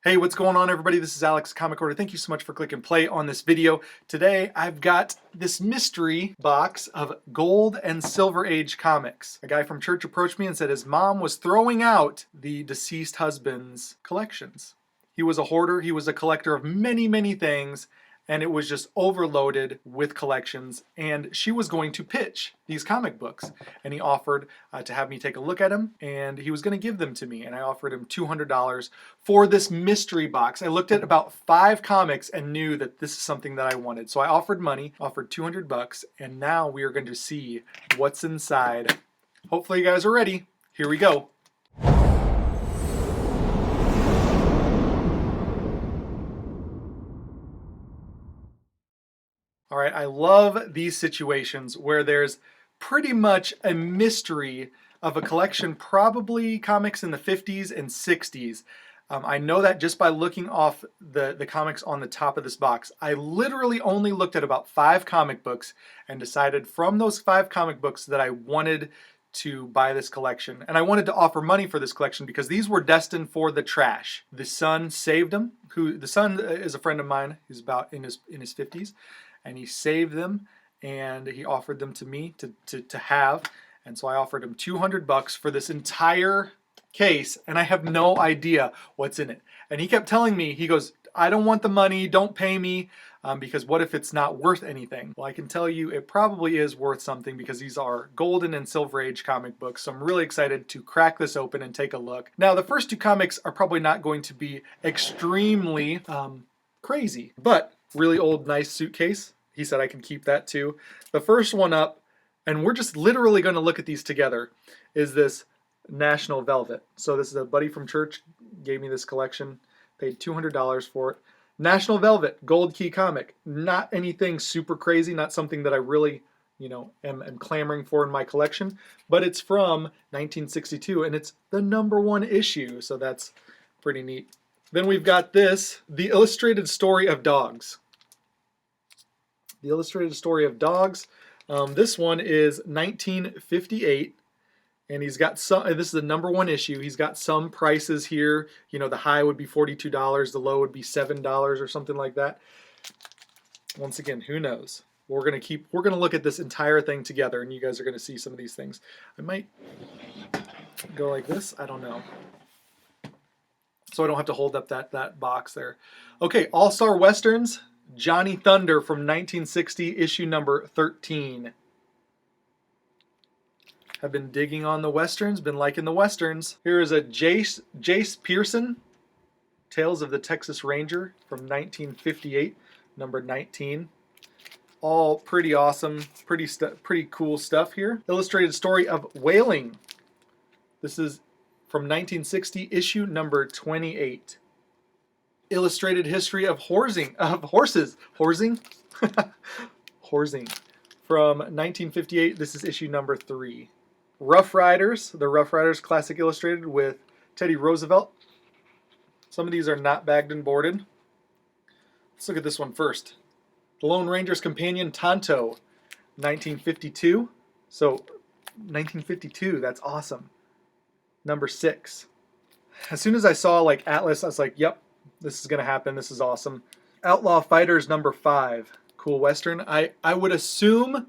Hey, what's going on, everybody? This is Alex, Comic Order. Thank you so much for clicking play on this video. Today, I've got this mystery box of Gold and Silver Age comics. A guy from church approached me and said his mom was throwing out the deceased husband's collections. He was a hoarder, he was a collector of many, many things, and it was just overloaded with collections, and she was going to pitch these comic books, and he offered to have me take a look at them, and he was going to give them to me, and I offered him $200 for this mystery box. I looked at about 5 comics and knew that this is something that I wanted, so I offered money, offered 200 bucks, and now we are going to see what's inside. Hopefully you guys are ready. Here we go. All right, I love these situations where there's pretty much a mystery of a collection, probably comics in the 50s and 60s. I know that just by looking off the comics on the top of this box. I literally only looked at about 5 comic books and decided from those 5 comic books that I wanted to buy this collection. And I wanted to offer money for this collection because these were destined for the trash. The son saved them. The son is a friend of mine. He's about in his 50s. And he saved them, and he offered them to me to have. And so I offered him 200 bucks for this entire case, and I have no idea what's in it. And he kept telling me, he goes, I don't want the money, don't pay me, because what if it's not worth anything? Well, I can tell you it probably is worth something because these are Golden and Silver Age comic books. So I'm really excited to crack this open and take a look. Now, the first 2 comics are probably not going to be extremely crazy, but really old, nice Suitcase. He said I can keep that too. The first one up, and we're just literally going to look at these together, is this National Velvet. So this is a buddy from church, gave me this collection, paid $200 for it. National Velvet, Gold Key comic. Not anything super crazy, not something that I really, am clamoring for in my collection, but it's from 1962, and it's the #1 issue, so that's pretty neat. Then we've got this, The Illustrated Story of Dogs. The Illustrated Story of Dogs. This one is 1958, and he's got some. This is the #1 issue. He's got some prices here. The high would be $42, the low would be $7 or something like that. Once again, who knows? We're gonna look at this entire thing together, and you guys are gonna see some of these things. I might go like this. I don't know. So I don't have to hold up that box there. Okay, All-Star Westerns. Johnny Thunder from 1960, issue number 13. I've been digging on the Westerns, been liking the Westerns. Here is a Jace Pearson, Tales of the Texas Ranger from 1958, number 19. All pretty awesome, pretty cool stuff here. Illustrated Story of Whaling. This is from 1960, issue number 28. Illustrated History of Horses. Horsing from 1958. This is issue number 3. Rough Riders, the Rough Riders Classic Illustrated with Teddy Roosevelt. Some of these are not bagged and boarded. Let's look at this one first. The Lone Ranger's Companion, Tonto, 1952. So 1952, that's awesome. Number 6. As soon as I saw Atlas, I was like, yep, this is going to happen. This is awesome. Outlaw Fighters number 5. Cool Western. I would assume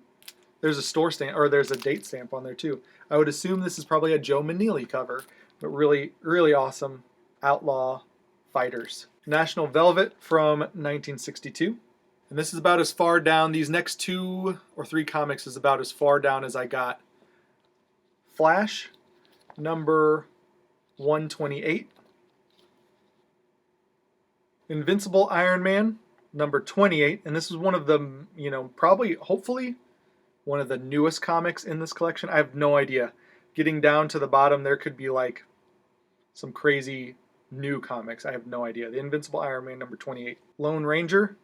there's a store stamp, or there's a date stamp on there too. I would assume this is probably a Joe Manili cover, but really, really awesome. Outlaw Fighters. National Velvet from 1962. And this is about as far down, these next 2 or 3 comics is about as far down as I got. Flash number 128. Invincible Iron Man, number 28, and this is one of the, hopefully, one of the newest comics in this collection. I have no idea. Getting down to the bottom, there could be some crazy new comics. I have no idea. The Invincible Iron Man, number 28. Lone Ranger,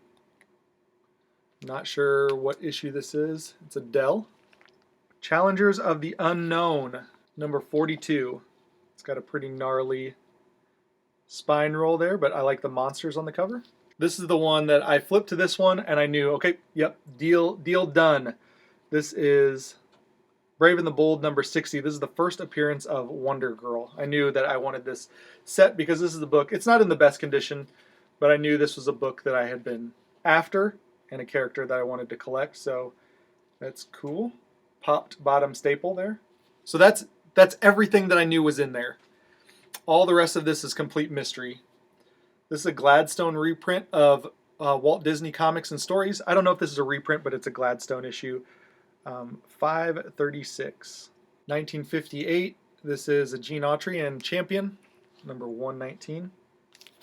not sure what issue this is. It's a Dell. Challengers of the Unknown, number 42. It's got a pretty gnarly spine roll there, but I like the monsters on the cover. This is the one that I flipped to this one and I knew, okay, yep, deal done. This is Brave and the Bold number 60. This is the first appearance of Wonder Girl. I knew that I wanted this set because this is the book. It's not in the best condition, but I knew this was a book that I had been after and a character that I wanted to collect, so that's cool. Popped bottom staple there. So that's everything that I knew was in there. All the rest of this is complete mystery. This is a Gladstone reprint of Walt Disney Comics and Stories. I don't know if this is a reprint, but it's a Gladstone issue. 536. 1958. This is a Gene Autry and Champion, number 119.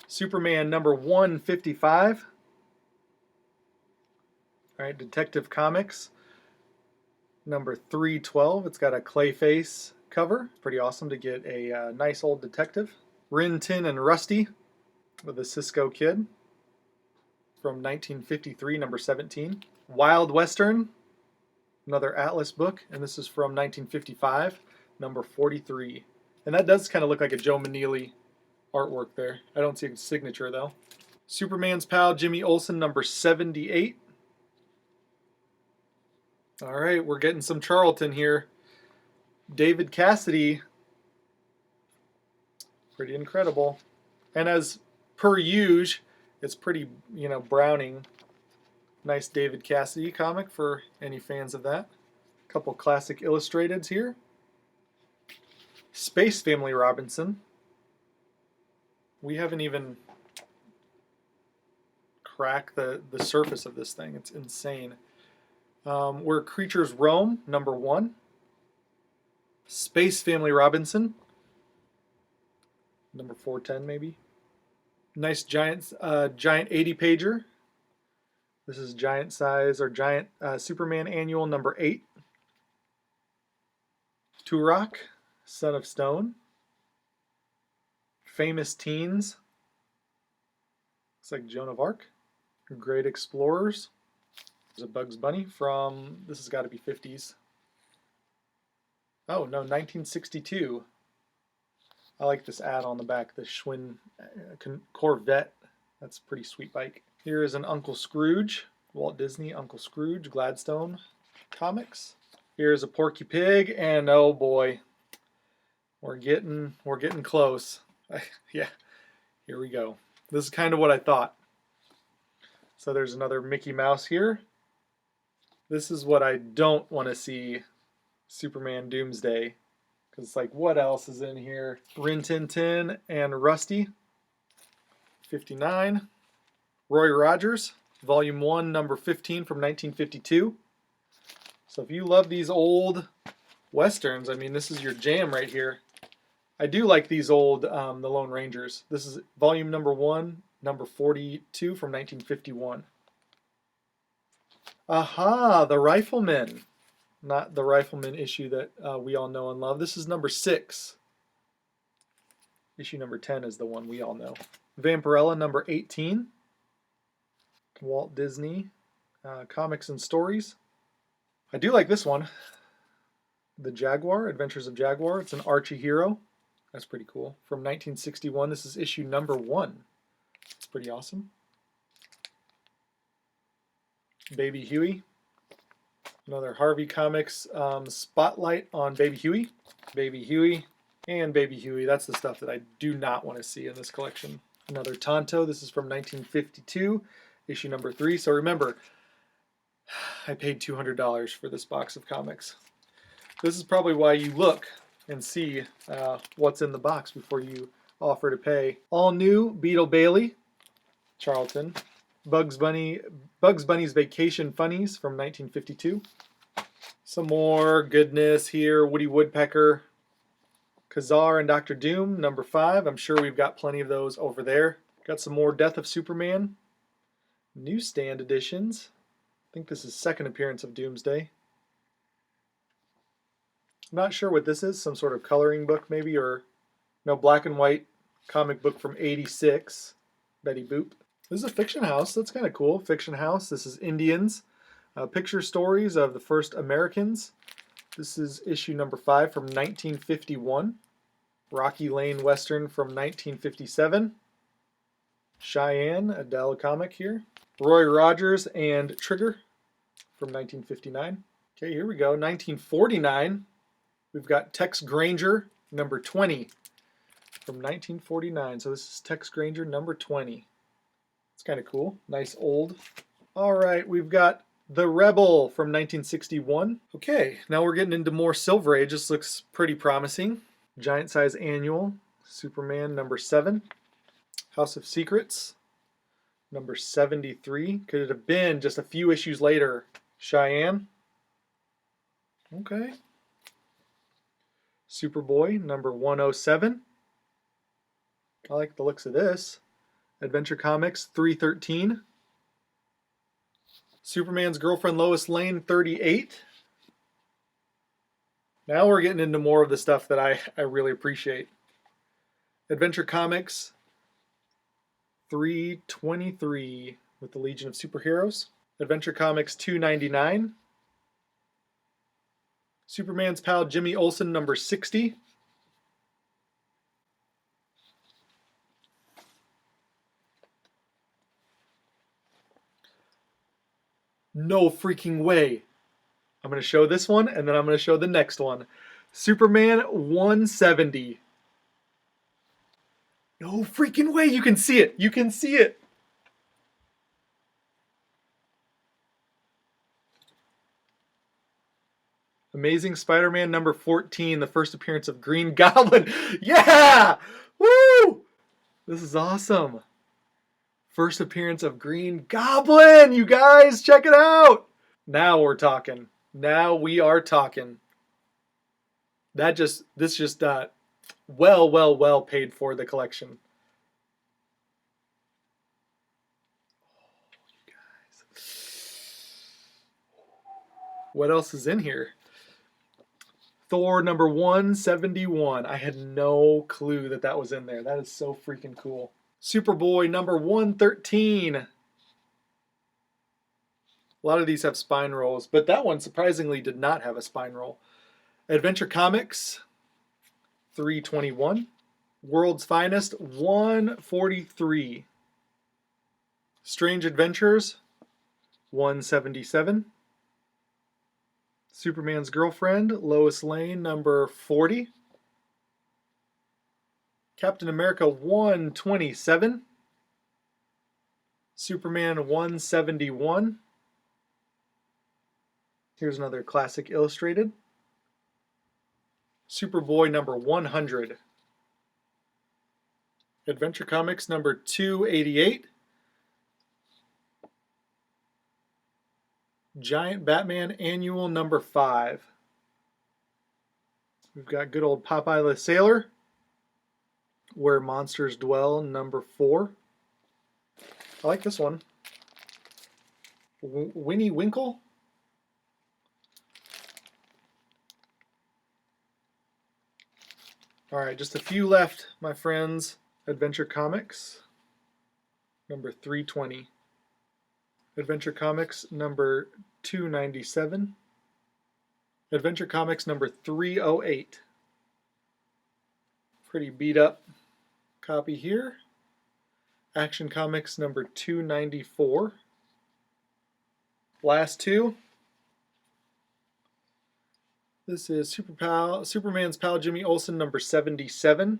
Superman number 155. All right, Detective Comics number 312. It's got a Clayface cover. Pretty awesome to get a nice old detective. Rin Tin and Rusty with a Cisco Kid from 1953, number 17. Wild Western, another Atlas book, and this is from 1955, number 43. And that does kind of look like a Joe Maneely artwork there. I don't see a signature though. Superman's pal Jimmy Olsen, number 78. All right, we're getting some Charlton here. David Cassidy, pretty incredible. And as per usual, it's pretty, Browning. Nice David Cassidy comic for any fans of that. A couple classic illustrateds here. Space Family Robinson. We haven't even cracked the surface of this thing. It's insane. Where Creatures Roam, number 1. Space Family Robinson, number 410 maybe. Nice giant 80 pager. This is giant size or giant Superman annual number 8. Turok, Son of Stone. Famous Teens. Looks like Joan of Arc. Great Explorers. There's a Bugs Bunny from, this has got to be 50s. Oh no, 1962. I like this ad on the back, the Schwinn Corvette. That's a pretty sweet bike. Here is an Uncle Scrooge, Walt Disney Uncle Scrooge, Gladstone Comics. Here's a Porky Pig, and oh boy, we're getting close. Yeah, here we go. This is kind of what I thought. So there's another Mickey Mouse here. This is what I don't want to see, Superman Doomsday. Because it's like, what else is in here? Rin Tin Tin and Rusty, 59. Roy Rogers, Volume 1, number 15 from 1952. So if you love these old Westerns, I mean, this is your jam right here. I do like these old The Lone Rangers. This is Volume number 1, number 42 from 1951. Aha, The Rifleman. Not the Rifleman issue that we all know and love. This is number 6. Issue number 10 is the one we all know. Vampirella number 18. Walt Disney Comics and Stories. I do like this one. The Jaguar, Adventures of Jaguar. It's an Archie hero. That's pretty cool. From 1961. This is issue number 1. It's pretty awesome. Baby Huey. Another Harvey Comics spotlight on Baby Huey. Baby Huey and Baby Huey. That's the stuff that I do not want to see in this collection. Another Tonto. This is from 1952, issue number 3. So remember, I paid $200 for this box of comics. This is probably why you look and see what's in the box before you offer to pay. All new Beetle Bailey, Charlton. Bugs Bunny's Vacation Funnies from 1952. Some more goodness here. Woody Woodpecker, Kazar and Dr. Doom, number 5. I'm sure we've got plenty of those over there. Got some more Death of Superman. Newsstand editions. I think this is second appearance of Doomsday. I'm not sure what this is. Some sort of coloring book maybe, or no, black and white comic book from 86. Betty Boop. This is a Fiction House. That's kind of cool. Fiction House. This is Indians. Picture stories of the first Americans. This is issue number 5 from 1951. Rocky Lane Western from 1957. Cheyenne, Adele comic here. Roy Rogers and Trigger from 1959. Okay, here we go. 1949. We've got Tex Granger, number 20 from 1949. So this is Tex Granger, number 20. It's kind of cool. Nice old. All right, we've got The Rebel from 1961. Okay, now we're getting into more Silver Age. This looks pretty promising. Giant Size Annual, Superman, number 7. House of Secrets, number 73. Could it have been just a few issues later? Cheyenne. Okay. Superboy, number 107. I like the looks of this. Adventure Comics, 313. Superman's Girlfriend Lois Lane, 38. Now we're getting into more of the stuff that I really appreciate. Adventure Comics, 323 with the Legion of Superheroes. Adventure Comics, 299. Superman's pal Jimmy Olsen, number 60. No freaking way. I'm going to show this one, and then I'm going to show the next one. Superman 170. No freaking way. You can see it. You can see it. Amazing Spider-Man number 14, the first appearance of Green Goblin. Yeah! Woo! This is awesome. First appearance of Green Goblin. You guys, check it out. Now we're talking. Now we are talking. This just well paid for the collection. Oh, you guys. What else is in here? Thor number 171. I had no clue that that was in there. That is so freaking cool. Superboy number 113. A lot of these have spine rolls, but that one surprisingly did not have a spine roll. Adventure Comics, 321. World's Finest, 143. Strange Adventures, 177. Superman's Girlfriend, Lois Lane, number 40. Captain America 127. Superman 171. Here's another classic illustrated. Superboy number 100. Adventure Comics number 288. Giant Batman Annual number 5. We've got good old Popeye the Sailor, Where Monsters Dwell number 4. I like this one. Winnie Winkle. All right, just a few left, my friends. Adventure Comics number 320. Adventure Comics number 297. Adventure Comics number 308. Pretty beat up copy here. Action Comics number 294. Last two. This is Superman's pal Jimmy Olsen number 77.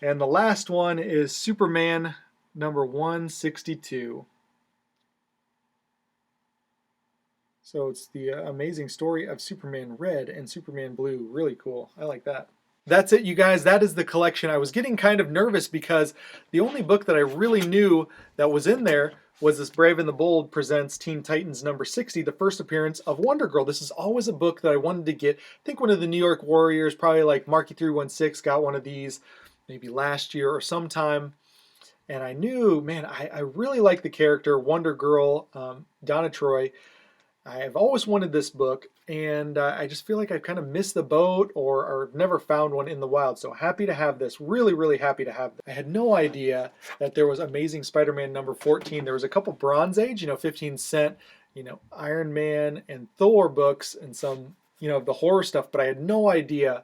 And the last one is Superman number 162. So it's the amazing story of Superman Red and Superman Blue. Really cool. I like that. That's it, you guys. That is the collection. I was getting kind of nervous because the only book that I really knew that was in there was this Brave and the Bold presents Teen Titans number 60, the first appearance of Wonder Girl. This is always a book that I wanted to get. I think one of the New York Warriors, probably like Marky316, got one of these maybe last year or sometime. And I knew, man, I really like the character Wonder Girl, Donna Troy. I've always wanted this book, and I just feel like I've kind of missed the boat or never found one in the wild. So happy to have this. Really, really happy to have this. I had no idea that there was Amazing Spider-Man number 14. There was a couple Bronze Age, 15 cent, Iron Man and Thor books and some, the horror stuff, but I had no idea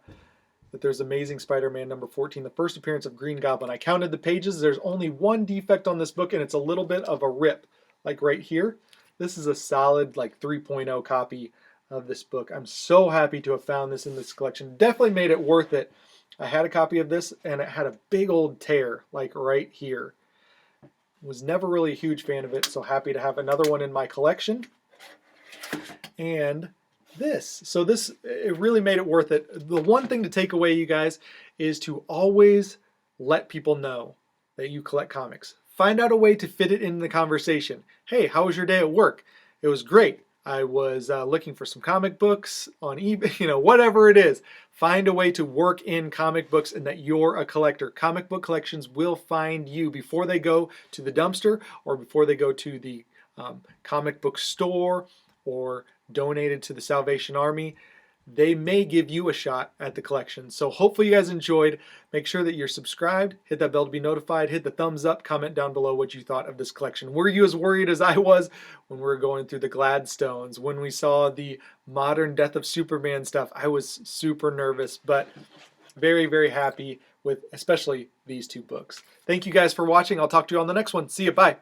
that there's Amazing Spider-Man number 14, the first appearance of Green Goblin. I counted the pages. There's only one defect on this book, and it's a little bit of a rip, like right here. This is a solid like 3.0 copy of this book. I'm so happy to have found this in this collection. Definitely made it worth it. I had a copy of this and it had a big old tear, like right here. Was never really a huge fan of it, so happy to have another one in my collection. And this. So this, it really made it worth it. The one thing to take away, you guys, is to always let people know that you collect comics. Find out a way to fit it in the conversation. Hey, how was your day at work? It was great. I was looking for some comic books on eBay, whatever it is. Find a way to work in comic books and that you're a collector. Comic book collections will find you before they go to the dumpster or before they go to the comic book store or donated to the Salvation Army. They may give you a shot at the collection. So hopefully you guys enjoyed. Make sure that you're subscribed, hit that bell to be notified, hit the thumbs up, comment down below what you thought of this collection. Were you as worried as I was when we were going through the Gladstones, when we saw the modern Death of Superman stuff? I was super nervous, but very, very happy with especially these two books. Thank you guys for watching. I'll talk to you on the next one. See you. Bye.